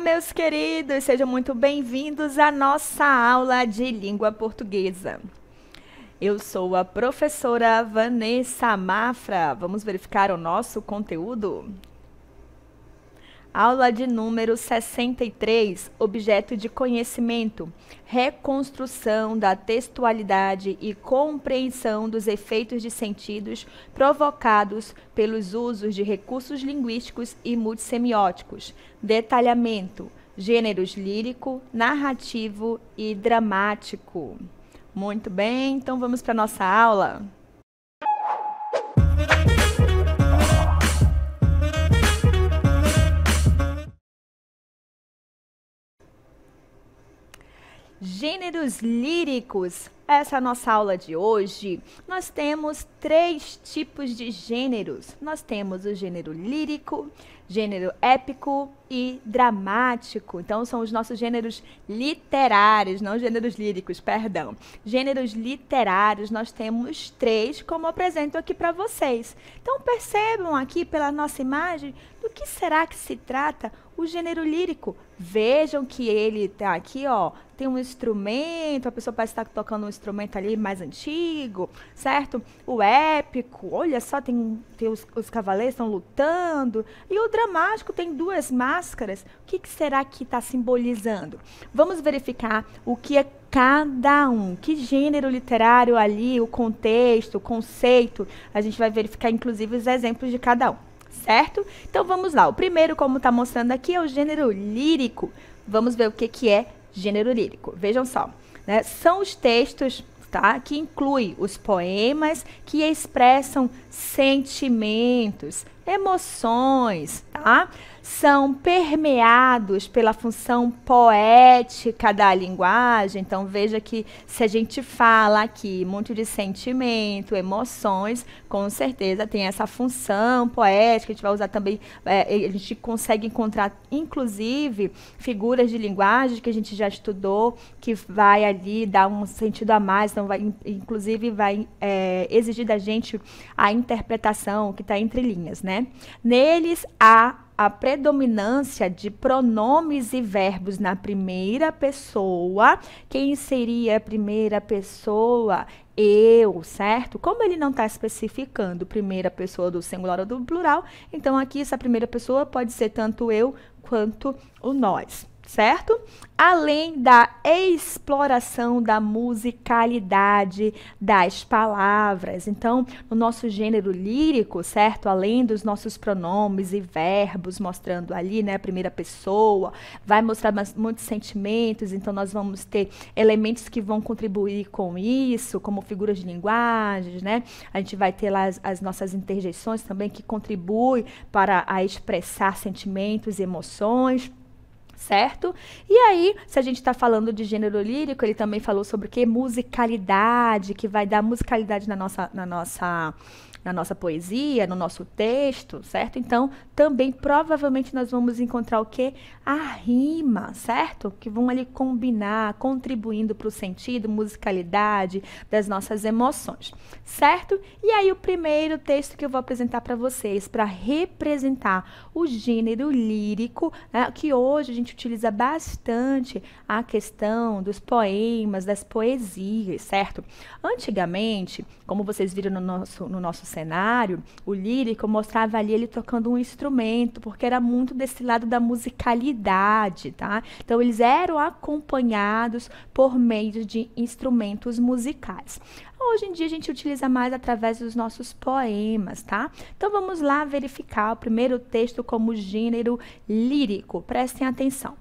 Meus queridos, sejam muito bem-vindos à nossa aula de língua portuguesa. Eu sou a professora Vanessa Mafra. Vamos verificar o nosso conteúdo? Aula de número 63, objeto de conhecimento, reconstrução da textualidade e compreensão dos efeitos de sentidos provocados pelos usos de recursos linguísticos e multissemióticos, detalhamento, gêneros lírico, narrativo e dramático. Muito bem, então vamos para a nossa aula. Gêneros líricos. Essa é a nossa aula de hoje. Nós temos 3 tipos de gêneros. Nós temos o gênero lírico, gênero épico e dramático. Então, são os nossos gêneros literários, não gêneros líricos, perdão. Gêneros literários, nós temos 3, como eu apresento aqui para vocês. Então, percebam aqui pela nossa imagem do que será que se trata o gênero lírico. Vejam que ele tá aqui, ó, tem um instrumento, a pessoa parece estar tocando um instrumento ali mais antigo, certo? O épico, olha só, tem os cavaleiros estão lutando. E o dramático tem 2 máscaras. O que será que está simbolizando? Vamos verificar o que é cada um, que gênero literário ali, o contexto, o conceito. A gente vai verificar, inclusive, os exemplos de cada um. Certo? Então, vamos lá. O primeiro, como está mostrando aqui, é o gênero lírico. Vamos ver o que é gênero lírico. Vejam só, né? São os textos, tá, que incluem os poemas que expressam sentimentos, emoções, tá? São permeados pela função poética da linguagem. Então, veja que se a gente fala aqui muito de sentimento, emoções, com certeza tem essa função poética. A gente vai usar também, a gente consegue encontrar, inclusive, figuras de linguagem que a gente já estudou, que vai ali dar um sentido a mais, então vai, inclusive vai exigir da gente a interpretação que está entre linhas, né? Neles há a predominância de pronomes e verbos na primeira pessoa. Quem seria a primeira pessoa? Eu, certo? Como ele não está especificando primeira pessoa do singular ou do plural, então aqui essa primeira pessoa pode ser tanto eu quanto o nós. Certo? Além da exploração da musicalidade das palavras. Então, no nosso gênero lírico, certo? Além dos nossos pronomes e verbos, mostrando ali, né, a primeira pessoa, vai mostrar muitos sentimentos, então nós vamos ter elementos que vão contribuir com isso, como figuras de linguagem, né? A gente vai ter lá as nossas interjeições também, que contribuem para a expressar sentimentos e emoções. Certo? E aí, se a gente está falando de gênero lírico, ele também falou sobre o que? Musicalidade, que vai dar musicalidade na nossa poesia, no nosso texto, certo? Então, também provavelmente nós vamos encontrar o quê? A rima, certo? Que vão ali combinar, contribuindo para o sentido, musicalidade das nossas emoções, certo? E aí, o primeiro texto que eu vou apresentar para vocês, para representar o gênero lírico, né, que hoje a gente utiliza bastante a questão dos poemas, das poesias, certo? Antigamente, como vocês viram no nosso cenário, o lírico mostrava ali ele tocando um instrumento, porque era muito desse lado da musicalidade, tá? Então, eles eram acompanhados por meio de instrumentos musicais. Hoje em dia, a gente utiliza mais através dos nossos poemas, tá? Então, vamos lá verificar o primeiro texto como gênero lírico. Prestem atenção.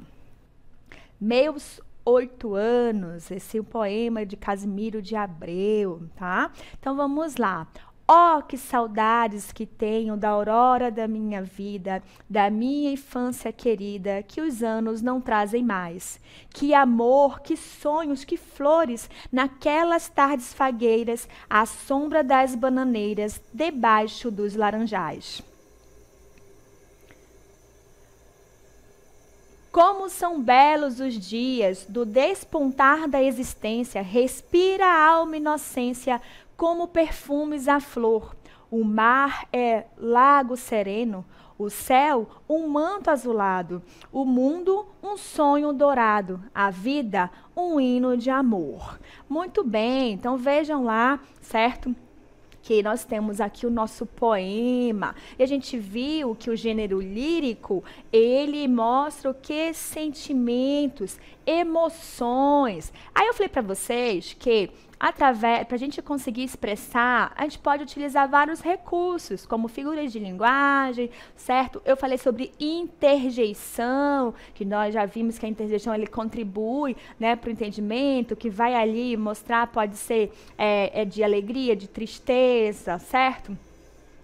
Meus 8 anos, esse é o poema de Casimiro de Abreu, tá? Então, vamos lá. Oh, que saudades que tenho da aurora da minha vida, da minha infância querida, que os anos não trazem mais. Que amor, que sonhos, que flores, naquelas tardes fagueiras, à sombra das bananeiras, debaixo dos laranjais. Como são belos os dias do despontar da existência, respira a alma inocência, como perfumes a flor. O mar é lago sereno, O céu, um manto azulado. O mundo, um sonho dourado. A vida, um hino de amor. Muito bem, então vejam lá, certo? Que nós temos aqui o nosso poema, e a gente viu que o gênero lírico, ele mostra o que? Sentimentos, emoções. Aí eu falei para vocês que, para a gente conseguir expressar, a gente pode utilizar vários recursos, como figuras de linguagem, certo? Eu falei sobre interjeição, que nós já vimos que a interjeição ele contribui, né, para o entendimento, que vai ali mostrar, pode ser de alegria, de tristeza, certo?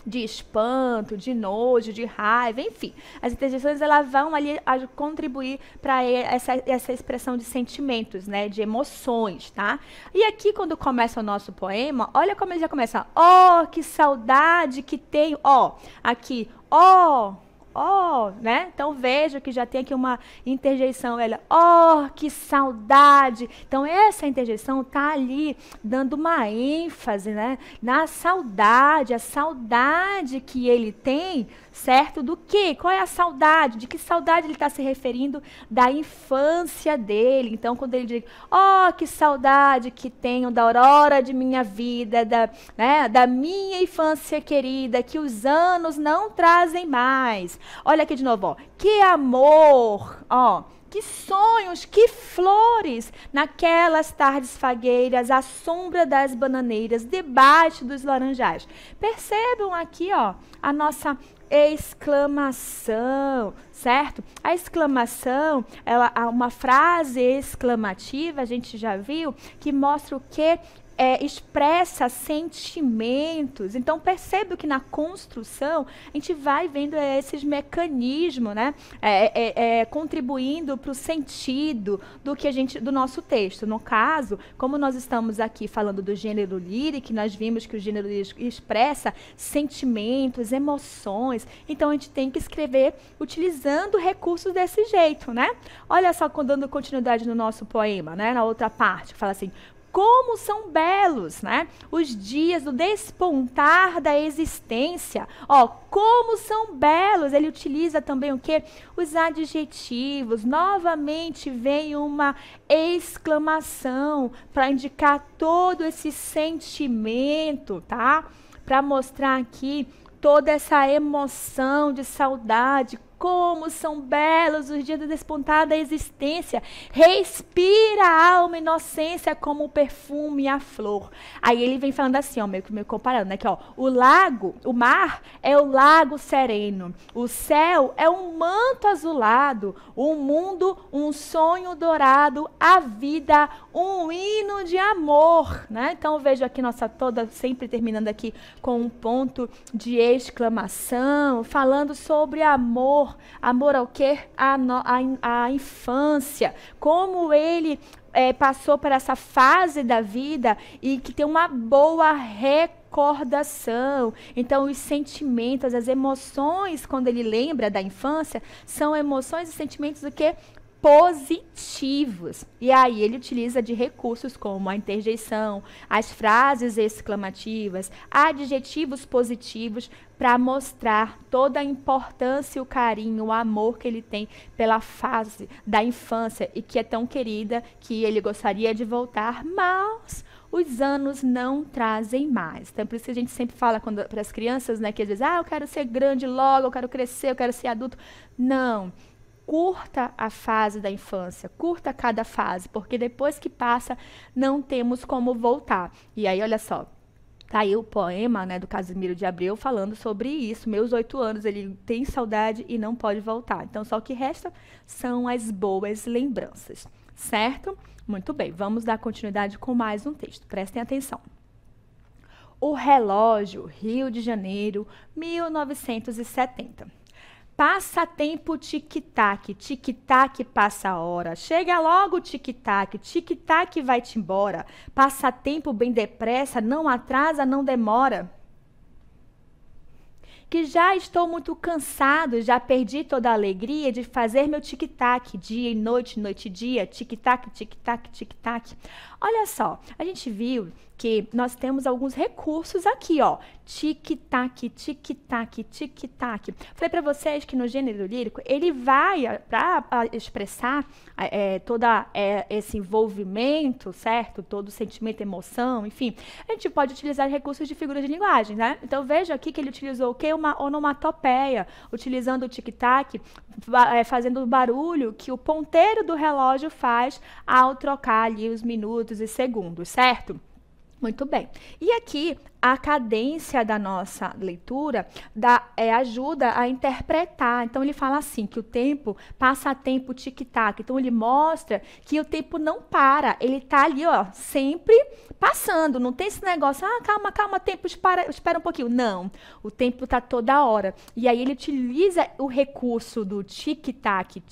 De espanto, de nojo, de raiva, enfim. As interjeições elas vão ali contribuir para essa expressão de sentimentos, né, de emoções, tá? E aqui quando começa o nosso poema, olha como ele já começa. Oh, que saudade que tenho. Ó, aqui, ó, né? Então veja que já tem aqui uma interjeição, ela, que saudade. Então essa interjeição tá ali dando uma ênfase, né, na saudade, a saudade que ele tem, certo? Do quê? Qual é a saudade? De que saudade ele está se referindo? Da infância dele. Então quando ele diz, que saudade que tenho da aurora de minha vida, da minha infância querida, que os anos não trazem mais. Olha aqui de novo, que amor, que sonhos, que flores, naquelas tardes fagueiras, à sombra das bananeiras, debaixo dos laranjais. Percebam aqui, a nossa exclamação, certo? A exclamação, uma frase exclamativa, a gente já viu, que mostra o quê? Expressa sentimentos. Então percebe que na construção a gente vai vendo esses mecanismos, né, contribuindo para o sentido do nosso texto. No caso, como nós estamos aqui falando do gênero lírico, nós vimos que o gênero lírico expressa sentimentos, emoções. Então a gente tem que escrever utilizando recursos desse jeito, né? Olha só, dando continuidade no nosso poema, né, na outra parte, fala assim: como são belos, né, os dias do despontar da existência. Como são belos. Ele utiliza também o quê? Os adjetivos. Novamente vem uma exclamação para indicar todo esse sentimento, tá? Para mostrar aqui toda essa emoção de saudade. Como são belos os dias do despontar da existência. Respira a alma inocência como o perfume e a flor. Aí ele vem falando assim, meio comparando, né? Que, o mar é o lago sereno. O céu é um manto azulado. O mundo, um sonho dourado. A vida, um hino de amor, né? Então vejo aqui nossa toda, sempre terminando aqui com um ponto de exclamação, falando sobre amor. Amor ao quê? A infância. Como ele passou por essa fase da vida e que tem uma boa recordação. Então, os sentimentos, as emoções, quando ele lembra da infância, são emoções e sentimentos do quê? Positivos. E aí ele utiliza de recursos como a interjeição, as frases exclamativas, adjetivos positivos para mostrar toda a importância, o carinho, o amor que ele tem pela fase da infância e que é tão querida que ele gostaria de voltar, mas os anos não trazem mais. Então, por isso que a gente sempre fala para as crianças, né, que às vezes, eu quero ser grande logo, eu quero crescer, eu quero ser adulto. Não. Curta a fase da infância, curta cada fase, porque depois que passa, não temos como voltar. E aí, olha só, tá aí o poema, né, do Casimiro de Abreu falando sobre isso. Meus 8 anos, ele tem saudade e não pode voltar. Então, só o que resta são as boas lembranças, certo? Muito bem, vamos dar continuidade com mais um texto. Prestem atenção. O relógio, Rio de Janeiro, 1970. Passa tempo tic-tac, tic-tac passa a hora. Chega logo tic-tac, tic-tac vai-te embora. Passa tempo bem depressa, não atrasa, não demora. Que já estou muito cansado, já perdi toda a alegria de fazer meu tic-tac, dia e noite, noite e dia, tic-tac, tic-tac, tic-tac. Olha só, a gente viu que nós temos alguns recursos aqui, ó. Tic-tac, tic-tac, tic-tac. Falei para vocês que no gênero lírico, ele vai, para expressar todo esse envolvimento, certo? Todo sentimento, emoção, enfim. A gente pode utilizar recursos de figuras de linguagem, né? Então, veja aqui que ele utilizou o quê? Uma onomatopeia, utilizando o tic-tac, fazendo o barulho que o ponteiro do relógio faz ao trocar ali os minutos e segundos, certo? Muito bem. E aqui, a cadência da nossa leitura ajuda a interpretar. Então, ele fala assim, que o tempo passa a tempo tic-tac. Então, ele mostra que o tempo não para. Ele está ali, ó, sempre passando. Não tem esse negócio, calma, tempo, espera um pouquinho. Não, o tempo está toda hora. E aí, ele utiliza o recurso do tic-tac,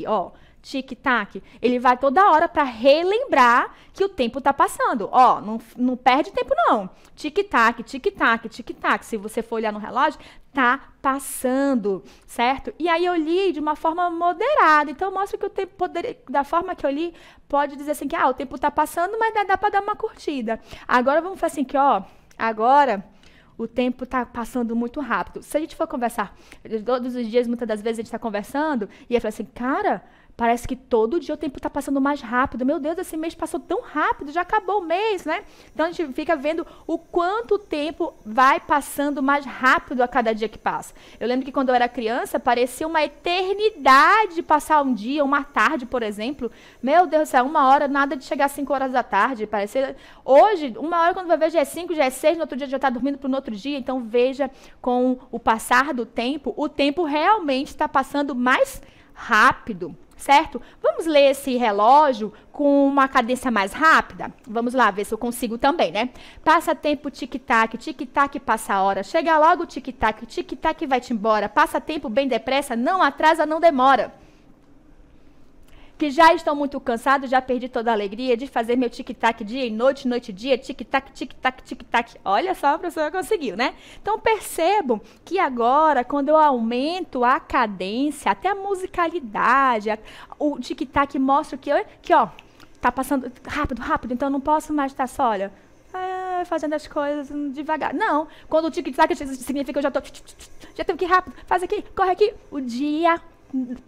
ó, tic-tac, ele vai toda hora para relembrar que o tempo está passando. Ó, não perde tempo não. Tic-tac, tic-tac, tic-tac. Se você for olhar no relógio, tá passando, certo? E aí eu li de uma forma moderada. Então mostra que o tempo da forma que eu li, pode dizer assim que o tempo está passando, mas dá para dar uma curtida. Agora vamos fazer assim que, ó, agora o tempo está passando muito rápido. Se a gente for conversar todos os dias, muitas das vezes a gente está conversando e aí fala assim, cara, parece que todo dia o tempo está passando mais rápido. Meu Deus, esse mês passou tão rápido, já acabou o mês, né? Então, a gente fica vendo o quanto o tempo vai passando mais rápido a cada dia que passa. Eu lembro que quando eu era criança, parecia uma eternidade passar um dia, uma tarde, por exemplo. Meu Deus do céu, 1 hora, nada de chegar às 5 horas da tarde. Parecia... Hoje, 1 hora, quando vai ver, já é 5, já é 6, no outro dia já está dormindo para o outro dia. Então, veja, com o passar do tempo, o tempo realmente está passando mais rápido. Certo? Vamos ler esse relógio com uma cadência mais rápida? Vamos lá, ver se eu consigo também, né? Passa tempo, tic-tac, passa a hora. Chega logo, tic-tac, vai-te embora. Passa tempo bem depressa, não atrasa, não demora. Que já estou muito cansado, já perdi toda a alegria de fazer meu tic-tac dia e noite, noite e dia, tic-tac, tic-tac, tic-tac. Olha só, a professora conseguiu, né? Então, percebam que agora, quando eu aumento a cadência, até a musicalidade, o tic-tac mostra que, ó, tá passando rápido, então eu não posso mais estar só, olha, fazendo as coisas devagar. Não, quando o tic-tac significa que eu já tenho que ir rápido, faz aqui, corre aqui. O dia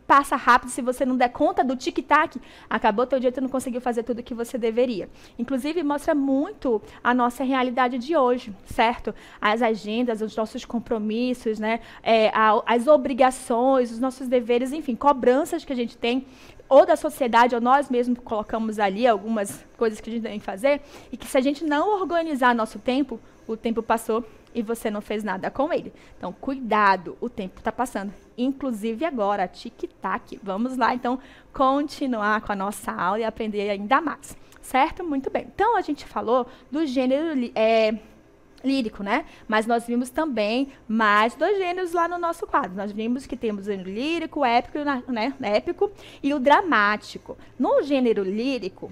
passa rápido. Se você não der conta do tic-tac, acabou teu dia, tu não conseguiu fazer tudo o que você deveria. Inclusive, mostra muito a nossa realidade de hoje, certo? As agendas, os nossos compromissos, né? As obrigações, os nossos deveres, enfim, cobranças que a gente tem, ou da sociedade, ou nós mesmos colocamos ali algumas coisas que a gente tem que fazer, e que se a gente não organizar nosso tempo, o tempo passou e você não fez nada com ele. Então, cuidado, o tempo está passando. Inclusive agora, tic-tac. Vamos lá, então, continuar com a nossa aula e aprender ainda mais. Certo? Muito bem. Então, a gente falou do gênero lírico, né? Mas nós vimos também mais 2 gêneros lá no nosso quadro. Nós vimos que temos o gênero lírico, épico, né? Épico e o dramático. No gênero lírico,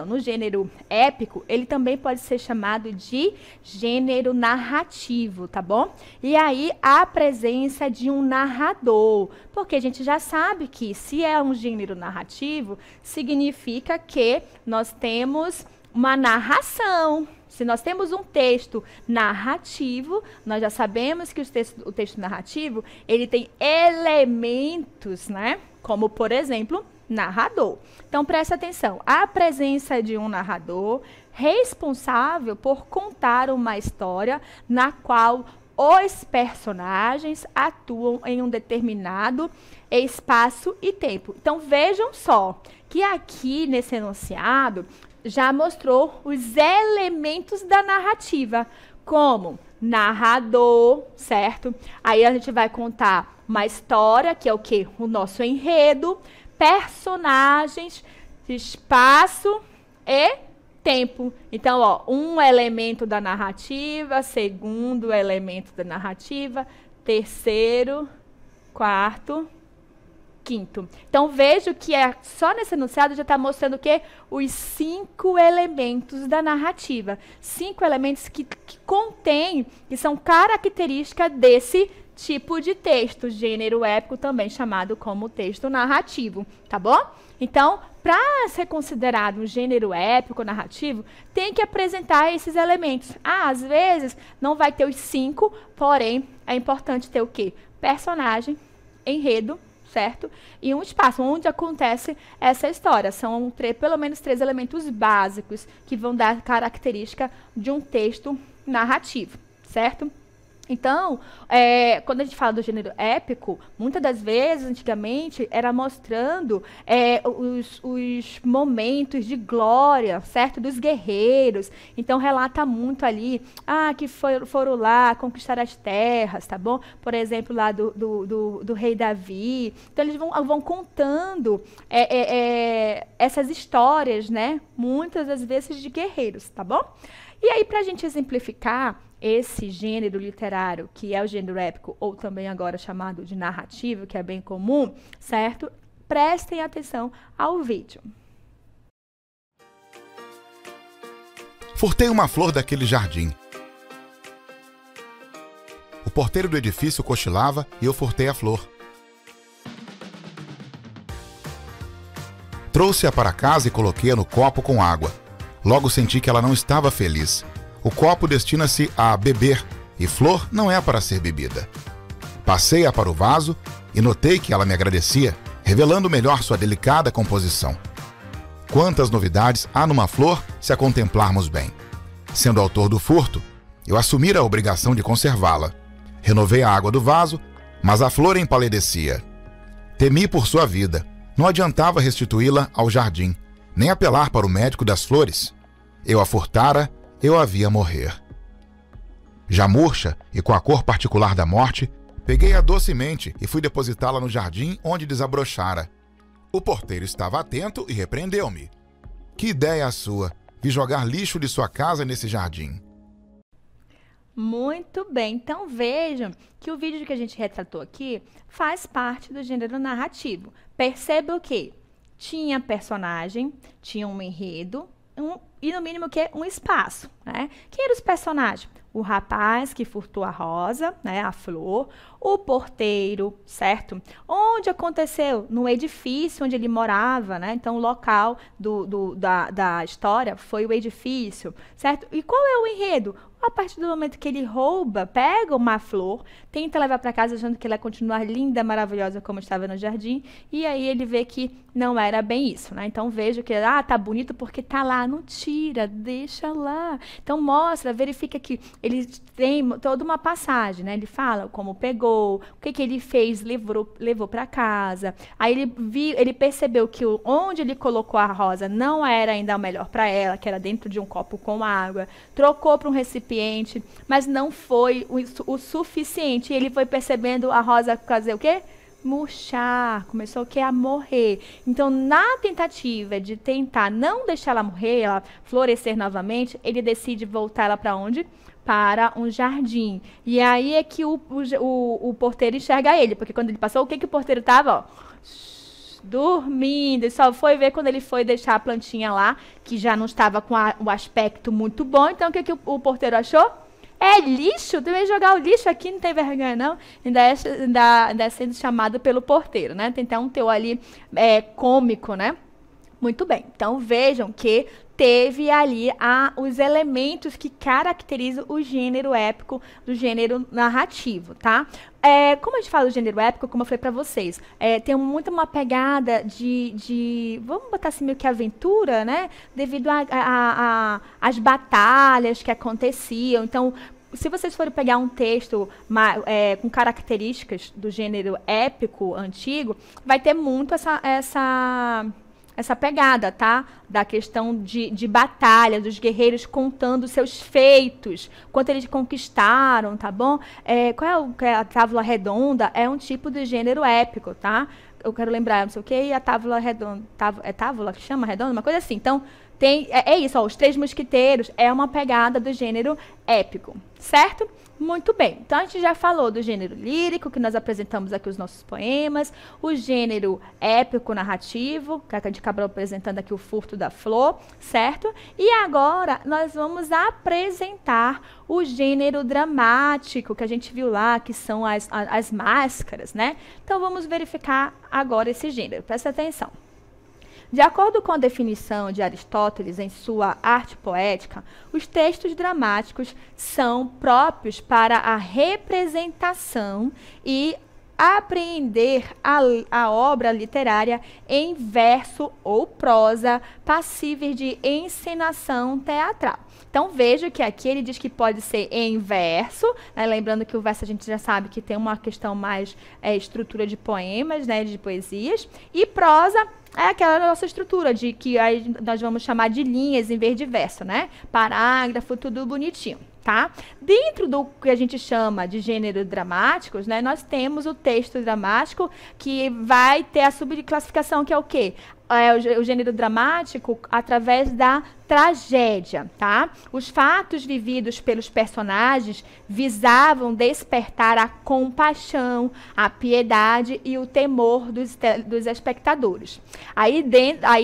no gênero épico, ele também pode ser chamado de gênero narrativo, tá bom? E aí, a presença de um narrador, porque a gente já sabe que se é um gênero narrativo, significa que nós temos uma narração. Se nós temos um texto narrativo, nós já sabemos que o texto narrativo, ele tem elementos, né? Como, por exemplo, narrador. Então, presta atenção. A presença de um narrador responsável por contar uma história na qual os personagens atuam em um determinado espaço e tempo. Então, vejam só que aqui nesse enunciado já mostrou os elementos da narrativa, como narrador, certo? Aí a gente vai contar uma história, que é o quê? O nosso enredo, personagens, espaço e tempo. Então, ó, um elemento da narrativa, segundo elemento da narrativa, terceiro, quarto, quinto. Então, vejo que só nesse enunciado já está mostrando o quê? Os 5 elementos da narrativa. 5 elementos que contêm, que são características desse tipo de texto, gênero épico, também chamado como texto narrativo, tá bom? Então, para ser considerado um gênero épico narrativo, tem que apresentar esses elementos. Às vezes, não vai ter os 5, porém, é importante ter o quê? Personagem, enredo, certo? E um espaço onde acontece essa história. São pelo menos 3 elementos básicos que vão dar característica de um texto narrativo, certo? Então, quando a gente fala do gênero épico, muitas das vezes, antigamente, era mostrando os momentos de glória, certo? Dos guerreiros. Então, relata muito ali, que foram lá conquistar as terras, tá bom? Por exemplo, lá do rei Davi. Então, eles vão contando essas histórias, né? Muitas das vezes de guerreiros, tá bom? E aí, para a gente exemplificar esse gênero literário, que é o gênero épico, ou também agora chamado de narrativo, que é bem comum, certo? Prestem atenção ao vídeo. Furtei uma flor daquele jardim. O porteiro do edifício cochilava e eu furtei a flor. Trouxe-a para casa e coloquei-a no copo com água. Logo senti que ela não estava feliz. O copo destina-se a beber e flor não é para ser bebida. Passei-a para o vaso e notei que ela me agradecia, revelando melhor sua delicada composição. Quantas novidades há numa flor se a contemplarmos bem. Sendo autor do furto, eu assumira a obrigação de conservá-la. Renovei a água do vaso, mas a flor empalidecia. Temi por sua vida. Não adiantava restituí-la ao jardim, nem apelar para o médico das flores. Eu a furtara, eu a via morrer. Já murcha e com a cor particular da morte, peguei-a docemente e fui depositá-la no jardim onde desabrochara. O porteiro estava atento e repreendeu-me. Que ideia a sua, de jogar lixo de sua casa nesse jardim? Muito bem, então vejam que o vídeo que a gente retratou aqui faz parte do gênero narrativo. Perceba o quê? Tinha personagem, tinha um enredo, e no mínimo que um espaço, né? Quem eram os personagens? O rapaz que furtou a rosa, né, a flor, o porteiro, certo? Onde aconteceu? No edifício onde ele morava, né? Então, o local da história foi o edifício, certo? E qual é o enredo? A partir do momento que ele rouba, pega uma flor, tenta levar para casa achando que ela vai continuar linda, maravilhosa como estava no jardim, e aí ele vê que não era bem isso, né? Então veja que, tá bonito porque tá lá, não tira, deixa lá. Então mostra, verifica que ele tem toda uma passagem, né? Ele fala como pegou, o que ele fez, levou para casa. Aí ele percebeu que onde ele colocou a rosa não era ainda o melhor para ela, que era dentro de um copo com água, trocou para um recipiente, mas não foi o suficiente. E ele foi percebendo a rosa fazer o quê? Murchar, começou o quê? A morrer. Então, na tentativa de tentar não deixar ela morrer, ela florescer novamente, ele decide voltar ela para onde? Para um jardim. E aí é que o porteiro enxerga ele, porque quando ele passou, o que o porteiro estava? Dormindo, e só foi ver quando ele foi deixar a plantinha lá, que já não estava com o aspecto muito bom. Então, o que o porteiro achou? É lixo? Também jogar o lixo aqui, não tem vergonha, não? Ainda é sendo chamado pelo porteiro, né? Tem até um teu ali cômico, né? Muito bem. Então, vejam que teve ali os elementos que caracterizam o gênero épico do gênero narrativo, tá? Como a gente fala do gênero épico, como eu falei para vocês, tem muito uma pegada vamos botar assim, meio que aventura, né? Devido às batalhas que aconteciam. Então, se vocês forem pegar um texto com características do gênero épico antigo, vai ter muito essa pegada, tá? Da questão de batalha, dos guerreiros contando seus feitos, quanto eles conquistaram, tá bom? Qual é a tábua redonda? É um tipo de gênero épico, tá? Eu quero lembrar, não sei o que, e a tábua redonda, tábua que chama redonda? Uma coisa assim. Então, é isso, ó, os Três Mosquiteiros é uma pegada do gênero épico, certo? Muito bem, então a gente já falou do gênero lírico, que nós apresentamos aqui os nossos poemas, o gênero épico narrativo, que a gente acabou apresentando aqui o Furto da Flor, certo? E agora nós vamos apresentar o gênero dramático, que a gente viu lá, que são as máscaras, né? Então vamos verificar agora esse gênero, presta atenção. De acordo com a definição de Aristóteles em sua Arte Poética, os textos dramáticos são próprios para a representação e apreender a obra literária em verso ou prosa, passíveis de encenação teatral. Então, veja que aqui ele diz que pode ser em verso, né? Lembrando que o verso a gente já sabe que tem uma questão mais estrutura de poemas, né, de poesias, e prosa é aquela nossa estrutura de que aí nós vamos chamar de linhas em vez de verso, né? Parágrafo, tudo bonitinho. Tá? Dentro do que a gente chama de gêneros dramáticos, né, nós temos o texto dramático que vai ter a subclassificação que é o quê? O gênero dramático através da tragédia, tá? Os fatos vividos pelos personagens visavam despertar a compaixão, a piedade e o temor dos espectadores. Aí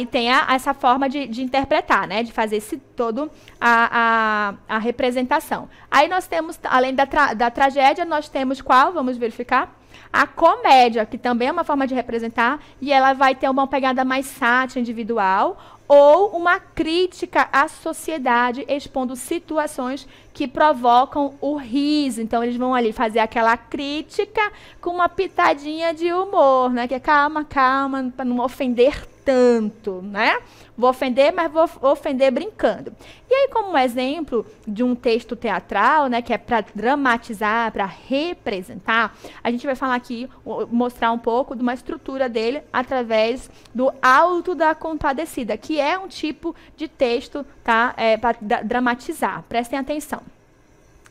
tem essa forma de interpretar, né? De fazer todo a representação. Aí nós temos, além da tragédia, nós temos qual? Vamos verificar? A comédia, que também é uma forma de representar, e ela vai ter uma pegada mais sátira individual, ou uma crítica à sociedade, expondo situações que provocam o riso. Então, eles vão ali fazer aquela crítica com uma pitadinha de humor, né? Que é calma, calma, para não ofender tanto, né? Vou ofender, mas vou ofender brincando. E aí, como um exemplo de um texto teatral, né, que é para dramatizar, para representar, a gente vai falar aqui, mostrar um pouco de uma estrutura dele através do Auto da Compadecida, que é um tipo de texto, tá, para dramatizar. Prestem atenção.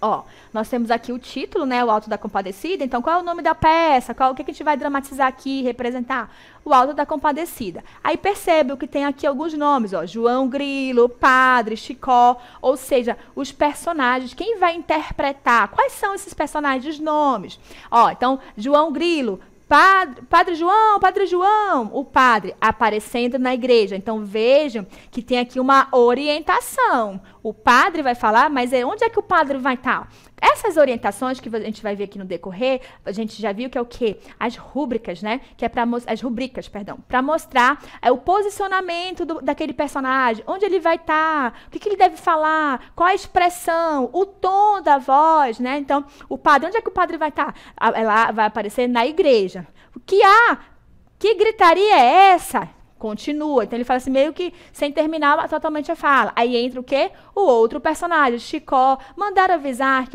Ó, nós temos aqui o título, né, o Auto da Compadecida. Então, qual é o nome da peça? O que a gente vai dramatizar aqui, representar? O Auto da Compadecida. Aí percebe que tem aqui alguns nomes, ó, João Grilo, Padre, Chicó, ou seja, os personagens. Quem vai interpretar? Quais são esses personagens, os nomes? Ó, então, João Grilo, Padre João, o padre aparecendo na igreja. Então, vejam que tem aqui uma orientação. O padre vai falar, mas onde é que o padre vai estar? Essas orientações que a gente vai ver aqui no decorrer, a gente já viu que é o quê? As rúbricas, né? Que é as rubricas, perdão, para mostrar o posicionamento daquele personagem, onde ele vai estar, o que ele deve falar, qual a expressão, o tom da voz, né? Então, o padre, onde é que o padre vai estar? Ela vai aparecer na igreja. Que gritaria é essa? Continua. Então, ele fala assim, meio que sem terminar totalmente a fala. Aí entra o quê? O outro personagem, Chicó, mandaram avisar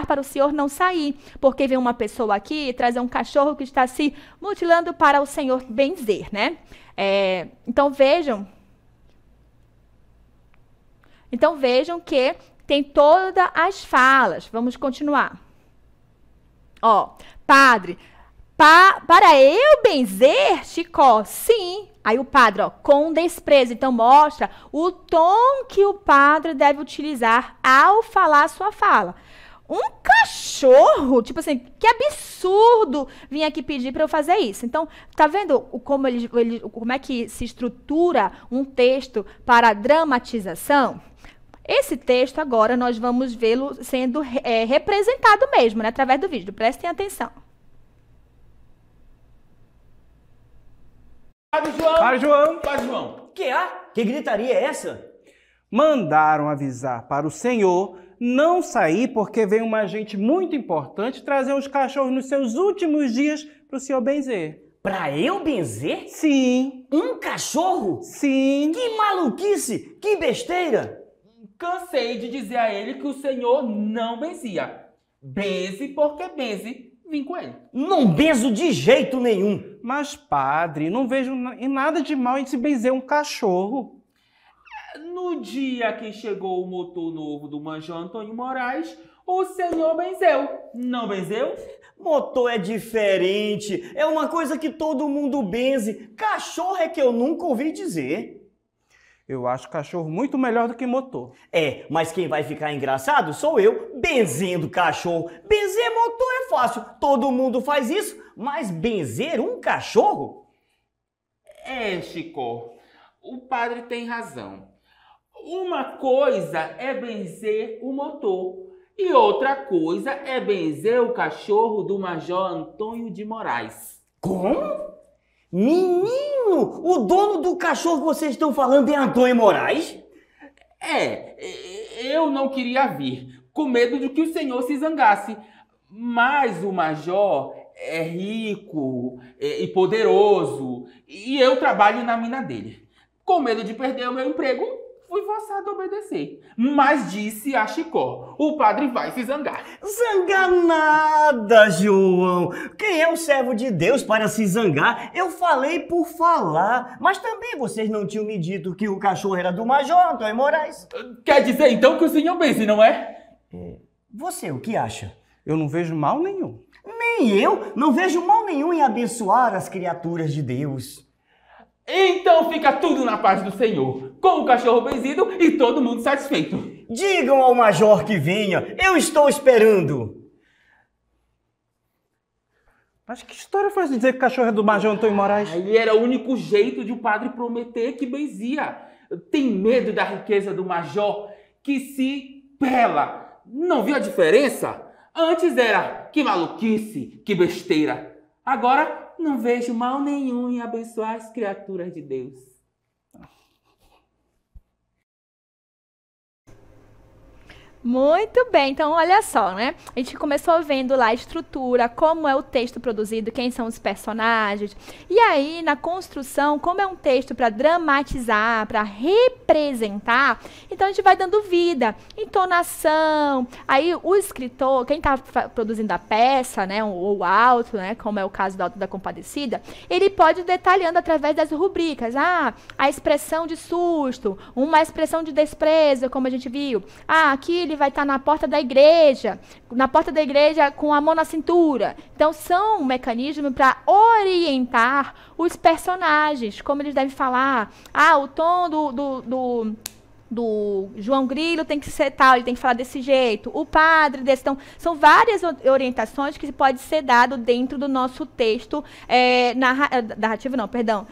para o senhor não sair, porque vem uma pessoa aqui trazer um cachorro que está se mutilando para o senhor benzer, né? Então, vejam que tem todas as falas. Vamos continuar. Ó, padre... para eu benzer, Chicó? Sim. Aí o padre, ó, com desprezo. Então, mostra o tom que o padre deve utilizar ao falar a sua fala. Um cachorro? Tipo assim, que absurdo vir aqui pedir para eu fazer isso. Então, tá vendo como é que se estrutura um texto para dramatização? Esse texto, agora, nós vamos vê-lo sendo representado mesmo, né, através do vídeo. Prestem atenção. Padre João! Padre João! Padre João! Que gritaria é essa? Mandaram avisar para o senhor não sair porque vem uma gente muito importante trazer os cachorros nos seus últimos dias para o senhor benzer. Pra eu benzer? Sim. Um cachorro? Sim. Que maluquice! Que besteira! Cansei de dizer a ele que o senhor não benzia. Benze porque benze. Vim com ele. Não benzo de jeito nenhum. Mas, padre, não vejo nada de mal em se benzer um cachorro. No dia que chegou o motor novo do Major Antônio Moraes, o senhor benzeu. Não benzeu? Motor é diferente. É uma coisa que todo mundo benze. Cachorro é que eu nunca ouvi dizer. Eu acho cachorro muito melhor do que motor. Mas quem vai ficar engraçado sou eu, benzendo cachorro. Benzer motor é fácil, todo mundo faz isso, mas benzer um cachorro? Chico, o padre tem razão. Uma coisa é benzer o motor e outra coisa é benzer o cachorro do Major Antônio de Moraes. Como? Menino, o dono do cachorro que vocês estão falando é Antônio Moraes? Eu não queria vir, com medo de que o senhor se zangasse. Mas o major é rico e poderoso, e eu trabalho na mina dele. Com medo de perder o meu emprego, fui forçado a obedecer. Mas disse a Chicó, o padre vai se zangar. Zangar nada, João. Quem é o servo de Deus para se zangar? Eu falei por falar. Mas também vocês não tinham me dito que o cachorro era do major Antônio Moraes. Quer dizer então que o senhor benze, não é? Você, o que acha? Eu não vejo mal nenhum. Nem eu não vejo mal nenhum em abençoar as criaturas de Deus. Então fica tudo na paz do Senhor, com o cachorro benzido e todo mundo satisfeito. Digam ao major que venha, eu estou esperando. Mas que história foi dizer que o cachorro é do major Antônio Moraes? Aí era o único jeito de o padre prometer que benzia. Tem medo da riqueza do major que se pela. Não viu a diferença? Antes era que maluquice, que besteira. Agora não vejo mal nenhum em abençoar as criaturas de Deus. Muito bem, então olha só, né? A gente começou vendo lá a estrutura, como é o texto produzido, quem são os personagens. E aí, na construção, como é um texto para dramatizar, para representar, então a gente vai dando vida, entonação. Aí o escritor, quem está produzindo a peça, né, ou o auto, né, como é o caso do Auto da Compadecida, ele pode ir detalhando através das rubricas. A expressão de susto, uma expressão de desprezo, como a gente viu. Aqui ele vai estar na porta da igreja com a mão na cintura. Então, são mecanismos para orientar os personagens, como eles devem falar. O tom do João Grilo tem que ser tal, ele tem que falar desse jeito. O padre desse. Então, são várias orientações que pode ser dado dentro do nosso texto narrativo, não, perdão,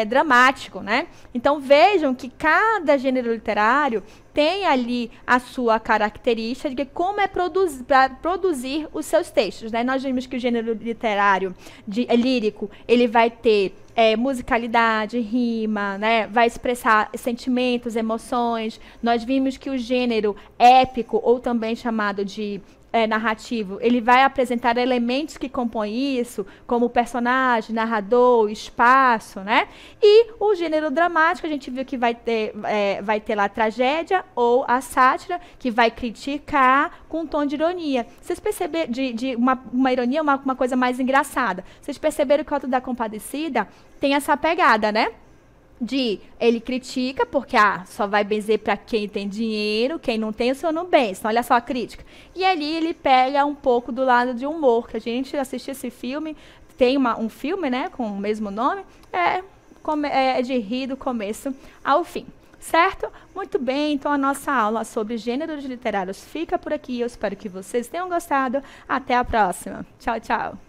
dramático, né? Então, vejam que cada gênero literário tem ali a sua característica de como é para produzir os seus textos, né? Nós vimos que o gênero literário lírico, ele vai ter musicalidade, rima, né? Vai expressar sentimentos, emoções. Nós vimos que o gênero épico, ou também chamado de narrativo, ele vai apresentar elementos que compõem isso, como personagem, narrador, espaço, né? E o gênero dramático, a gente viu que vai ter lá a tragédia ou a sátira, que vai criticar com um tom de ironia. Vocês perceberam, uma ironia, uma coisa mais engraçada. Vocês perceberam que o Auto da Compadecida tem essa pegada, né? Ele critica, porque só vai benzer para quem tem dinheiro, quem não tem, o senhor não benze. Então, olha só a crítica. E ali ele pega um pouco do lado de humor, que a gente assistiu esse filme, tem um filme, né, com o mesmo nome, é de rir do começo ao fim. Certo? Muito bem, então a nossa aula sobre gêneros literários fica por aqui. Eu espero que vocês tenham gostado. Até a próxima. Tchau, tchau.